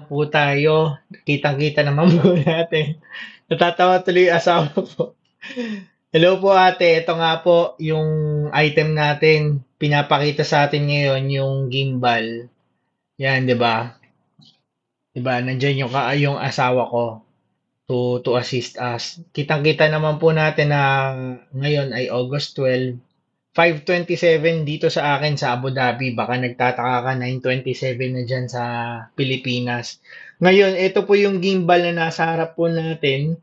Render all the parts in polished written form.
po tayo. Kitang-kita naman po natin. Natatawa tuloy yung asawa po. Hello po ate, ito nga po yung item natin. Pinapakita sa atin ngayon yung gimbal. Yan, 'di ba? 'Di ba? Nandiyan yung asawa ko to assist us. Kitang-kita naman po natin na ngayon ay August 12, 5:27 dito sa akin sa Abu Dhabi. Baka nagtataka ka, 9:27 na dyan sa Pilipinas. Ngayon, ito po yung gimbal na nasa harap po natin.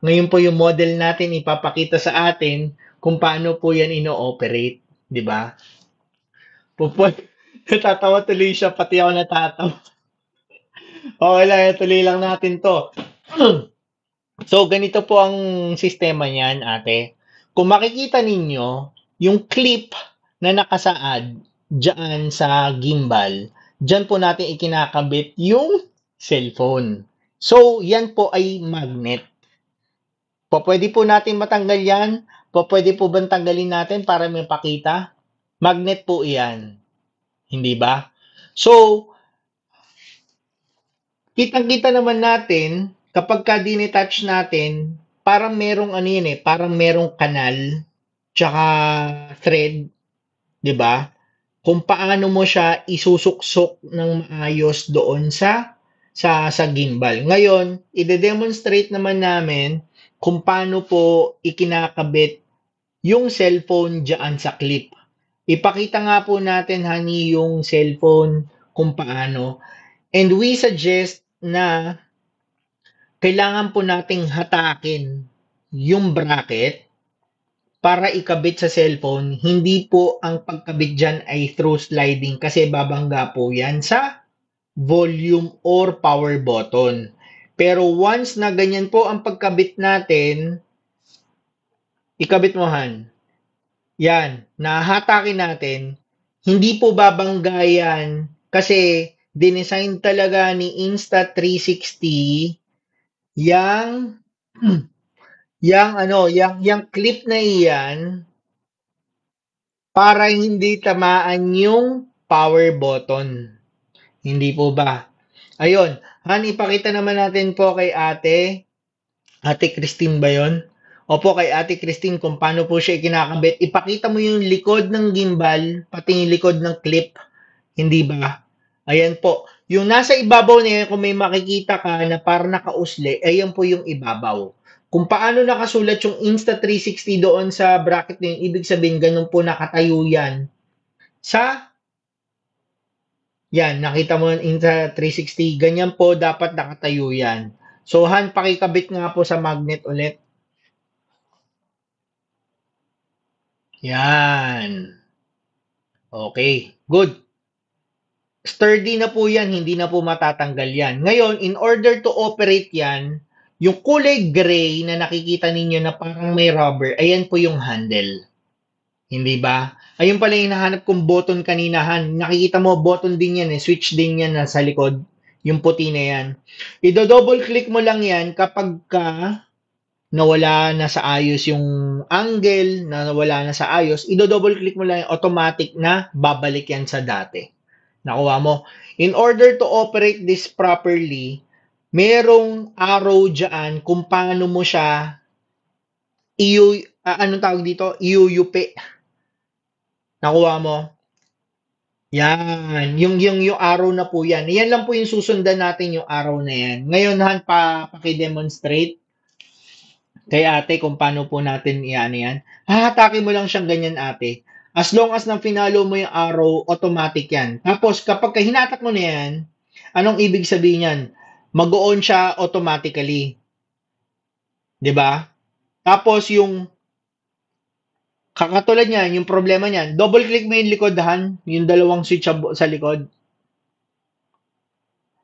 Ngayon po yung model natin ipapakita sa atin kung paano po yan ino-operate. Di ba? Pupo, natatawa tuloy siya, pati ako natatawa. Okay lang, tuloy lang natin to. So, ganito po ang sistema niyan, ate. Kung makikita ninyo, yung clip na nakasaad dyan sa gimbal, dyan po natin ikinakabit yung cellphone. So, yan po ay magnet. Pwede po natin matanggal yan. Pwede po bang tanggalin natin para may pakita? Magnet po iyan. Hindi ba? So, kitang-kita naman natin, kapag ka dinetach natin, parang merong ano yun eh, parang merong kanal, tsaka thread, di ba? Kung paano mo siya isusuksok ng maayos doon sa gimbal. Ngayon, ide-demonstrate naman namin kung paano po ikinakabit yung cellphone diyan sa clip. Ipakita nga po natin honey yung cellphone kung paano. And we suggest na kailangan po nating hatakin yung bracket para ikabit sa cellphone. Hindi po ang pagkabit dyan ay through sliding kasi babangga po yan sa volume or power button. Pero once na ganyan po ang pagkabit natin, ikabit mo han. Yan, nahatakin natin, hindi po babangga yan kasi dinesign talaga ni Insta360 yang yang clip na iyan para hindi tamaan yung power button. Hindi po ba? Ayun, Han, ipakita naman natin po kay Ate Christine ba yun? Opo, kay Ate Christine kung paano po siya ikinakabit. Ipakita mo yung likod ng gimbal, pati yung likod ng clip. Hindi ba? Ayan po. Yung nasa ibabaw na yan, kung may makikita ka na parang nakausli, ayan po yung ibabaw. Kung paano nakasulat yung Insta360 doon sa bracket na yun, ibig sabihin, ganun po nakatayo yan. Yan, nakita mo yung Insta360, ganyan po dapat nakatayo yan. So, Han, pakikabit nga po sa magnet ulit. Yan. Okay, good. Sturdy na po yan, hindi na po matatanggal yan. Ngayon, in order to operate yan, yung kulay gray na nakikita ninyo na parang may rubber, ayan po yung handle. Hindi ba? Ayun pala yung hinahanap kong button kaninahan. Nakikita mo, button din yan eh. Switch din yan na sa likod. Yung puti na yan. I-double click mo lang yan kapag ka nawala na sa ayos yung angle, na nawala na sa ayos, i-double click mo lang yung automatic na babalik yan sa dati. Nakuha mo? In order to operate this properly, merong arrow dyan kung paano mo siya anong tawag dito? Iuyupi. Nakuha mo? Yan. Yung arrow na po yan. Yan lang po yung susundan natin yung arrow na yan. Ngayon, Han, paki-demonstrate kay ate kung paano po natin iyan yan. Hahatakin mo lang siyang ganyan ate. As long as nang finalo mo yung arrow, automatic yan. Tapos kapag hinatak mo na yan, anong ibig sabihin yan? Mag-on siya automatically. 'Di ba? Tapos yung kakatulad niyan, yung problema niyan, double click mo yung likod han, yung dalawang switch sa likod.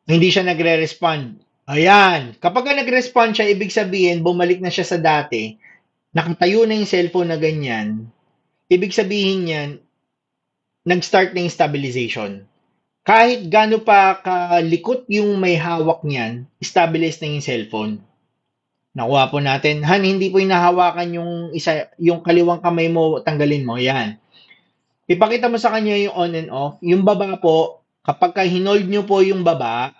Hindi siya nagre-respond. Ayan. Kapag nag-respond siya, ibig sabihin, bumalik na siya sa dati. Nakatayo na yung cellphone na ganyan. Ibig sabihin yan, nag-start na yung stabilization. Kahit gaano pa kalikot yung may hawak niyan, stabilize na yung cellphone. Nakuha po natin. Han, hindi po hinahawakan yung kaliwang kamay mo, tanggalin mo. Yan. Ipakita mo sa kanya yung on and off. Yung baba po, kapag hinold nyo po yung baba,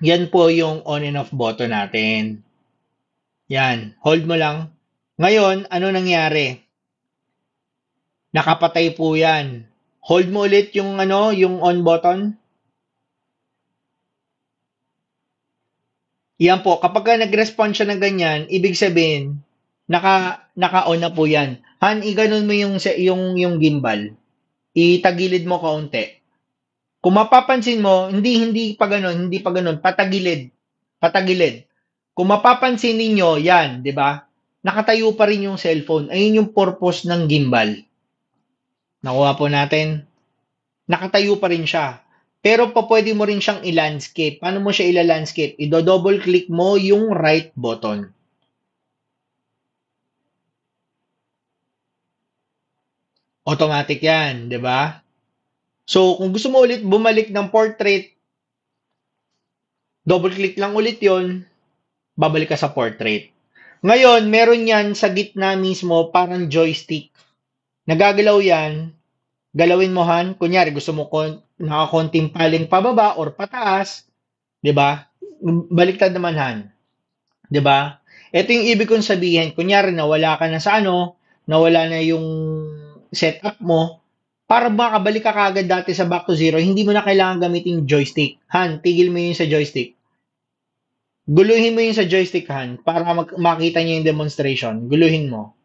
Yan po yung on and off button natin. Yan, hold mo lang. Ngayon, ano nangyari? Nakapatay po yan. Hold mo ulit yung yung on button. Yan po, kapag nag-respond siya ng ganyan, ibig sabihin, naka-on na po yan. Han, iganon mo yung gimbal. Itagilid mo kaunti. Kung mapapansin mo, hindi pa ganun, patagilid. Patagilid. Kung mapapansin ninyo, yan, 'di ba? Nakatayo pa rin yung cellphone. Ayun yung purpose ng gimbal. Nakuha po natin. Nakatayo pa rin siya. Pero pwede mo rin siyang i-landscape. Paano mo siya ila-landscape? I-double click mo yung right button. Automatic yan, 'di ba? So, kung gusto mo ulit bumalik ng portrait, double click lang ulit 'yon, babalik ka sa portrait. Ngayon, meron yan sa gitna mismo, parang joystick. Nagagalaw yan, galawin mo han, kunyari gusto mo nakakonting paling pababa or pataas, 'di ba? Baliktad naman han, 'di ba? Ito yung ibig kong sabihin, kunyari nawala ka na sa nawala na yung setup mo, para makabalik ka kagad dati sa back to zero, hindi mo na kailangan gamitin joystick. Han, tigil mo yun sa joystick. Guluhin mo yun sa joystick, Han, para makita niyo yung demonstration. Guluhin mo.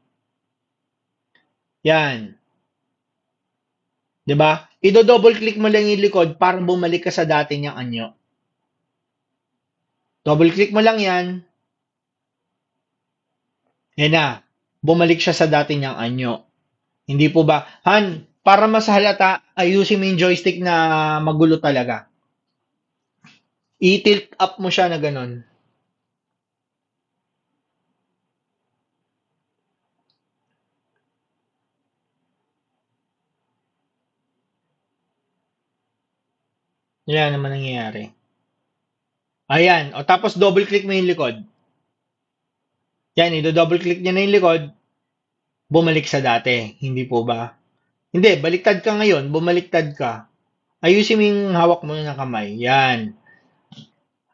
Yan. 'Di ba? Ido-double click mo lang yung likod para bumalik ka sa dati niyang anyo. Double click mo lang yan. Yan na. Bumalik siya sa dati niyang anyo. Hindi po ba? Han, para mas halata, ayusin mo yung joystick na magulo talaga. I-tilt up mo siya na ganun. Yan naman nangyayari. Ayan. O tapos double click mo yung likod. Yan, i-double click niya na yung likod. Bumalik sa dati. Hindi po ba? Hindi, baliktad ka ngayon. Bumaliktad ka. Ayusin mo yung hawak mo ng kamay. Yan.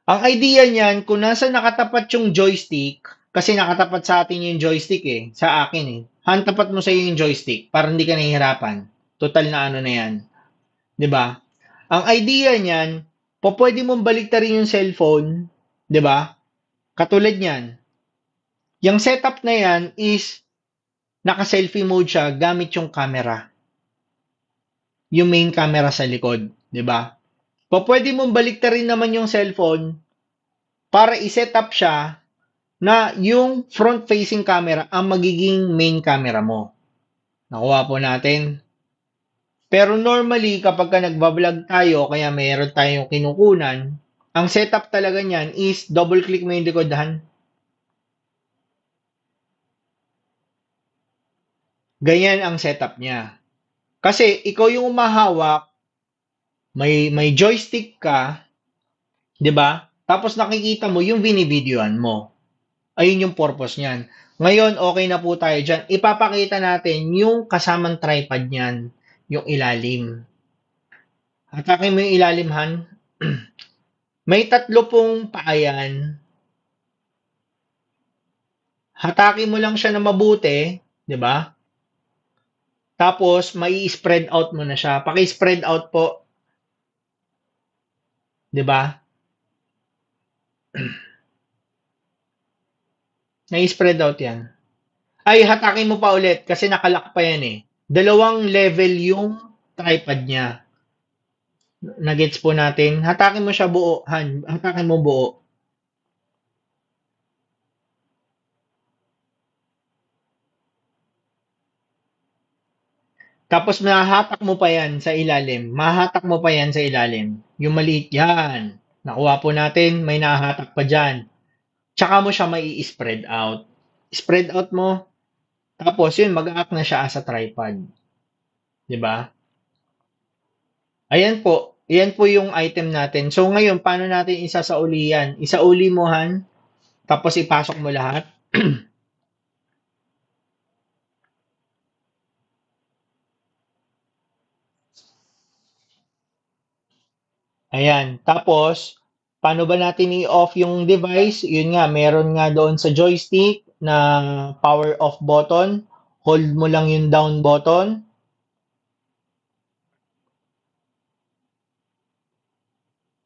Ang idea niyan, kung nasa nakatapat yung joystick, kasi nakatapat sa atin yung joystick eh, sa akin eh. Hantapat mo sa iyo yung joystick para hindi ka nahihirapan. Total na ano na yan. 'Di ba? Ang idea niyan, pwede mong baliktarin yung cellphone, 'di ba? Katulad niyan. Yung setup na yan is naka-selfie mode siya gamit yung camera. Yung main camera sa likod, 'di ba? Pwede mong baliktarin naman yung cellphone para i-set up siya na yung front-facing camera ang magiging main camera mo. Nakuha po natin. Pero normally, kapag ka nagbablog tayo, kaya mayroon tayong kinukunan, ang setup talaga niyan is double-click mo yung likodan. Ganyan ang setup niya. Kasi ikaw yung umahawak, may joystick ka, 'di ba? Tapos nakikita mo yung binibidyoan mo. Ayun yung purpose niyan. Ngayon, okay na po tayo dyan. Ipapakita natin yung kasamang tripod niyan, yung ilalim. Hatakin mo yung ilalim, Han. May tatlo pong paayan. Hatakin mo lang siya na mabuti, 'di ba? Tapos mai spread out mo na siya. Paki-spread out po, 'di ba? Nai-spread out 'yan. Ay, hatakin mo pa ulit kasi nakalock pa 'yan eh. Dalawang level yung tripod niya. Nagets po natin. Hatakin mo siya buo, Han. Hatakin mo buo. Tapos mahahatak mo pa yan sa ilalim. Mahahatak mo pa yan sa ilalim. Yung maliit yan. Nakuha po natin, may nahahatak pa dyan. Tsaka mo siya mai spread out. Spread out mo. Tapos yun, mag-act na siya as a tripod. 'Di ba? Ayan po. Ayan po yung item natin. So ngayon, paano natin isasauli yan? Isauli mo, Han. Tapos ipasok mo lahat. Ayan. Tapos, paano ba natin i-off yung device? Yun nga, meron nga doon sa joystick na power off button. Hold mo lang yung down button.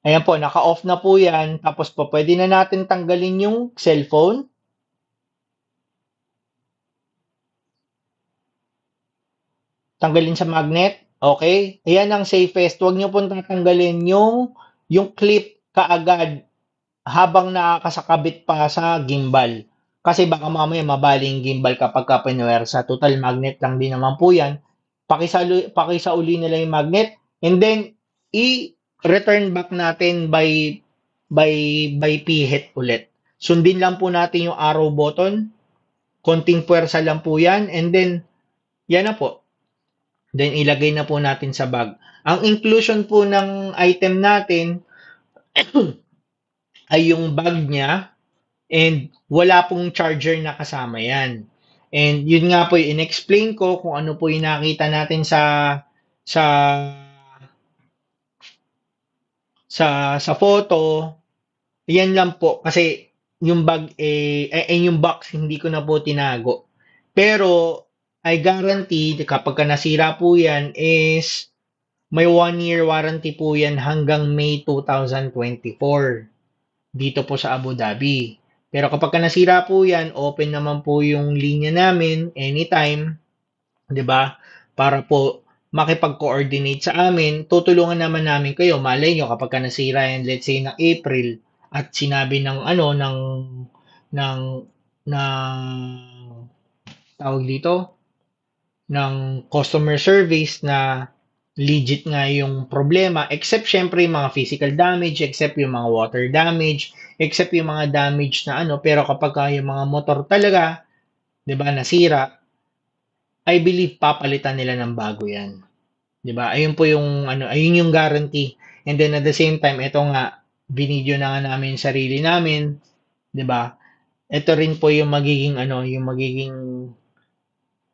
Ayan po, naka-off na po yan. Tapos po, pwede na natin tanggalin yung cellphone. Tanggalin sa magnet. Okay? Ayan ang safest. Huwag nyo pong tatanggalin yung clip kaagad habang nakakasakabit pa sa gimbal. Kasi baka mamaya mabaling gimbal kapag ka pinuwersa. Total magnet lang din naman po yan. Pakisauli na lang yung magnet. And then, i-return back natin by pihit ulit. Sundin lang po natin yung arrow button. Konting puwersa lang po yan. And then, yan na po. Then, ilagay na po natin sa bag. Ang inclusion po ng item natin ay yung bag niya and wala pong charger na kasama yan. And yun nga po yung in-explain ko kung ano po yung nakita natin sa sa photo. Yan lang po kasi yung bag yung box hindi ko na po tinago. Pero I guarantee kapag ka nasira po yan is may 1 year warranty po yan hanggang May 2024 dito po sa Abu Dhabi. Pero kapag ka nasira po yan, open naman po yung linya namin anytime, 'di ba? Para po makipag-coordinate sa amin, tutulungan naman namin kayo. Malay nyo kapag ka nasira yan, let's say ng April at sinabi ng ng tawag dito ng customer service na legit nga yung problema, except syempre yung mga physical damage, except yung mga water damage, except yung mga damage na pero kapag yung mga motor talaga, 'di ba, nasira, I believe papalitan nila ng bago 'yan. 'Di ba? Ayun po yung ayun yung guarantee. And then at the same time, ito nga binidyo na nga namin yung sarili namin, 'di ba? Ito rin po yung magiging yung magiging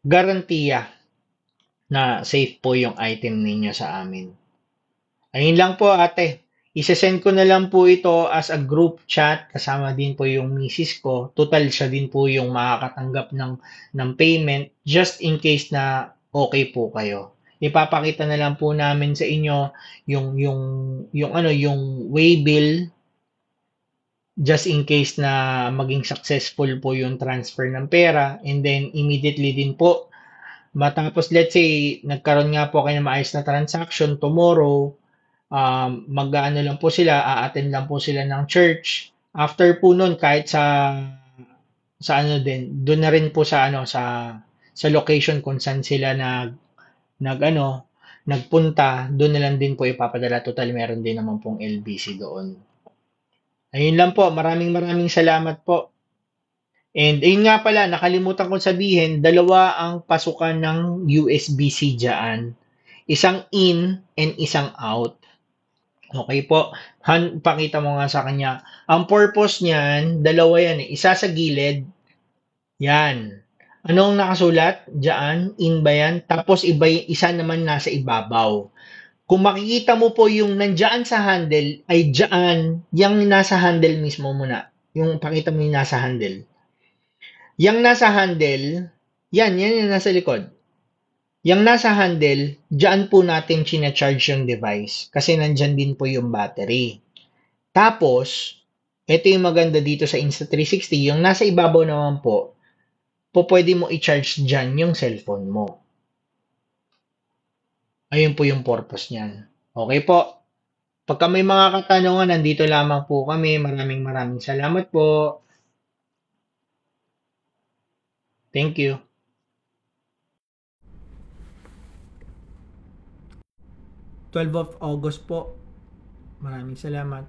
garantiya na safe po yung item ninyo sa amin. Ayun lang po ate. Isesend ko na lang po ito as a group chat kasama din po yung misis ko. Total siya din po yung makakatanggap ng payment just in case na okay po kayo. Ipapakita na lang po namin sa inyo yung waybill just in case na maging successful po yung transfer ng pera and then immediately din po matapos let's say nagkaroon nga po kayo ng maayos na transaction tomorrow, mag-aano lang po sila, a-attend lang po sila ng church. After po nun, kahit sa din, doon na rin po sa location kung saan sila nagpunta, doon na lang din po ipapadala. Total, meron din naman pong LBC doon. Ayun lang po, maraming maraming salamat po. And ayun nga pala, nakalimutan kong sabihin, dalawa ang pasukan ng USB-C dyan. Isang in and isang out. Okay po. Pakita mo nga sa kanya. Ang purpose niyan, dalawa yan eh. Isa sa gilid. Yan. Anong nakasulat? Diyan. In ba yan? Tapos isa naman nasa ibabaw. Kung makikita mo po yung nandiyan sa handle, ay diyan. Yung nasa handle mismo muna. Yung pakita mo yung nasa handle. Yung nasa handle, yan yung nasa likod. Yung nasa handle, diyan po natin china-charge yung device kasi nandyan din po yung battery. Tapos, ito yung maganda dito sa Insta360, yung nasa ibabaw naman po pwede mo i-charge dyan yung cellphone mo. Ayun po yung purpose niyan. Okay po. Pagka may mga katanungan, nandito lamang po kami. Maraming maraming salamat po. Thank you. 12 of August po. Maraming salamat.